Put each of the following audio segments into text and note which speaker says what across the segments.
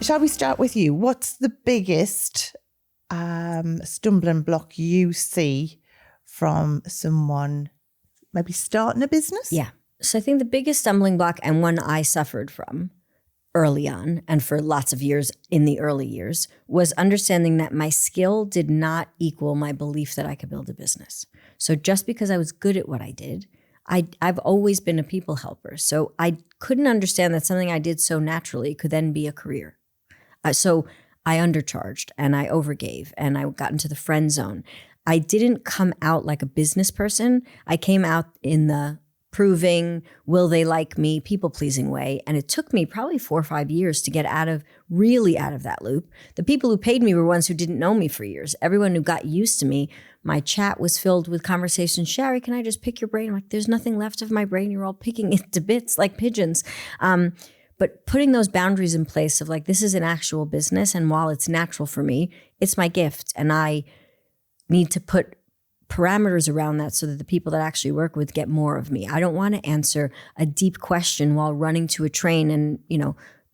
Speaker 1: Shall we start with you? What's the biggest stumbling block you see from someone maybe starting a business?
Speaker 2: Yeah. So I think the biggest stumbling block, and one I suffered from early on and for lots of years in the early years, was understanding that my skill did not equal my belief that I could build a business. So just because I was good at what I did, I've always been a people helper. So I couldn't understand that something I did so naturally could then be a career. So I undercharged and I overgave and I got into the friend zone. I didn't come out like a business person. I came out in the proving, will they like me, people-pleasing way. And it took me probably 4 or 5 years to get really out of that loop. The people who paid me were ones who didn't know me for years. Everyone who got used to me, my chat was filled with conversations. Shari, can I just pick your brain? I'm like, there's nothing left of my brain. You're all picking it to bits like pigeons. But putting those boundaries in place of like, this is an actual business. And while it's natural for me, it's my gift. And I need to put parameters around that so that the people that actually work with get more of me. I don't want to answer a deep question while running to a train and,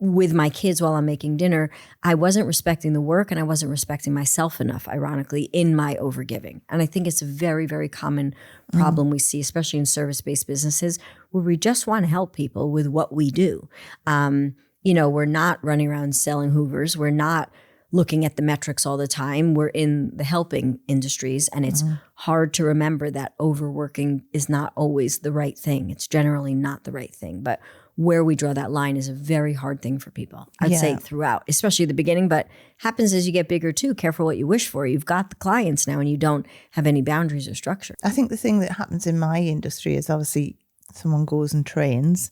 Speaker 2: with my kids while I'm making dinner. I wasn't respecting the work and I wasn't respecting myself enough, ironically, in my overgiving. And I think it's a very, very common problem we see, especially in service-based businesses, where we just want to help people with what we do. We're not running around selling Hoovers. We're not looking at the metrics all the time. We're in the helping industries, and it's hard to remember that overworking is not always the right thing. It's generally not the right thing. But where we draw that line is a very hard thing for people. I'd say throughout, especially the beginning, but happens as you get bigger too. Careful what you wish for. You've got the clients now and you don't have any boundaries or structure.
Speaker 1: I think the thing that happens in my industry is obviously someone goes and trains,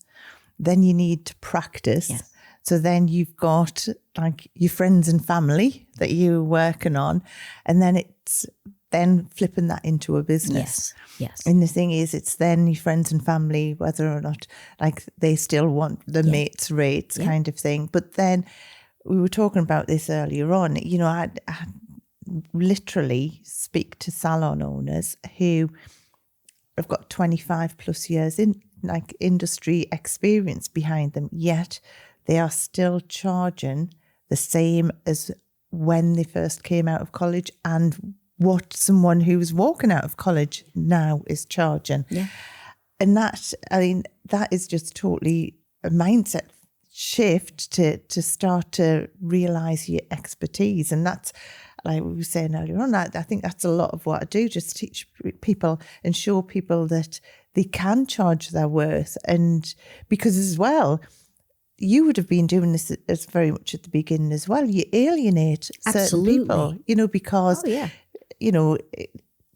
Speaker 1: then you need to practice.
Speaker 2: Yes.
Speaker 1: So then you've got like your friends and family that you're working on, and then it's then flipping that into a business.
Speaker 2: Yes.
Speaker 1: And the thing is, it's then your friends and family, whether or not like they still want the mates rates kind of thing. But then we were talking about this earlier on, I literally speak to salon owners who have got 25 plus years in like industry experience behind them, yet they are still charging the same as when they first came out of college and what someone who's walking out of college now is charging.
Speaker 2: Yeah.
Speaker 1: And that is just totally a mindset shift to start to realize your expertise. And that's, like we were saying earlier on, I think that's a lot of what I do, just teach people and show people that they can charge their worth. And because as well, you would have been doing this as very much at the beginning as well. You alienate certain people, because,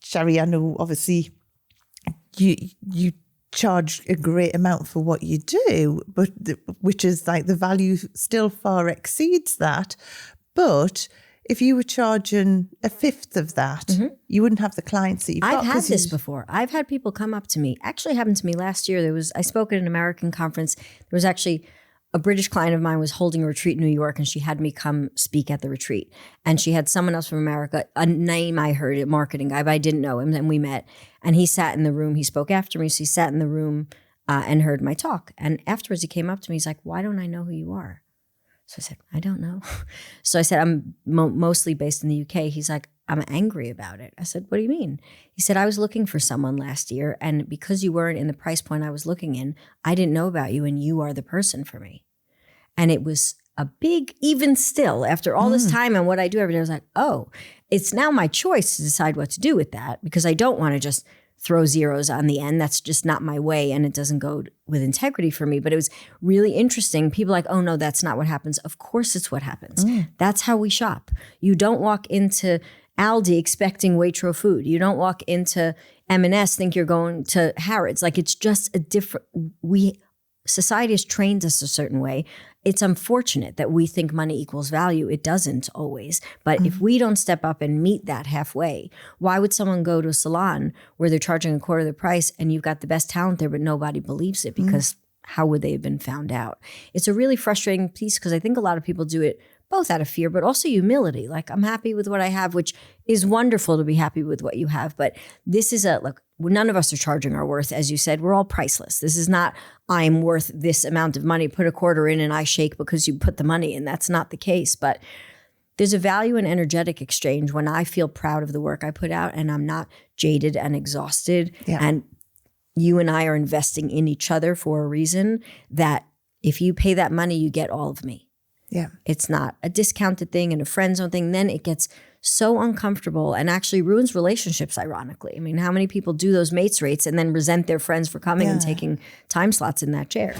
Speaker 1: Shari, I know obviously you charge a great amount for what you do, but which is like the value still far exceeds that. But if you were charging a fifth of that, you wouldn't have the clients that you've got.
Speaker 2: I've had this before. I've had people come up to me. Actually happened to me last year. I spoke at an American conference. There was actually a British client of mine was holding a retreat in New York, and she had me come speak at the retreat. And she had someone else from America, a name I heard, a marketing guy, but I didn't know him. And we met, and he sat in the room. He spoke after me, so he sat in the room and heard my talk. And afterwards, he came up to me. He's like, "Why don't I know who you are?" So I said, "I don't know." So I said, "I'm mostly based in the UK." He's like, "I'm angry about it." I said, "What do you mean?" He said, "I was looking for someone last year, and because you weren't in the price point I was looking in, I didn't know about you, and you are the person for me." And it was a big, even still, after all this time and what I do every day, I was like, oh, it's now my choice to decide what to do with that, because I don't want to just throw zeros on the end. That's just not my way, and it doesn't go with integrity for me. But it was really interesting. People like, oh no, that's not what happens. Of course it's what happens. That's how we shop. You don't walk into Aldi expecting Waitrose food. You don't walk into M&S think you're going to Harrods. Like, it's just a different, society has trained us a certain way. It's unfortunate that we think money equals value. It doesn't always. But if we don't step up and meet that halfway, why would someone go to a salon where they're charging a quarter of the price and you've got the best talent there, but nobody believes it? Because how would they have been found out? It's a really frustrating piece, because I think a lot of people do it both out of fear, but also humility. Like, I'm happy with what I have, which is wonderful to be happy with what you have. But this is look, none of us are charging our worth. As you said, we're all priceless. This is not, I'm worth this amount of money, put a quarter in and I shake because you put the money in. That's not the case. But there's a value in energetic exchange when I feel proud of the work I put out and I'm not jaded and exhausted.
Speaker 1: Yeah.
Speaker 2: And you and I are investing in each other for a reason, that if you pay that money, you get all of me.
Speaker 1: Yeah.
Speaker 2: It's not a discounted thing and a friend zone thing. Then it gets so uncomfortable and actually ruins relationships, ironically. I mean, how many people do those mates rates and then resent their friends for coming and taking time slots in that chair?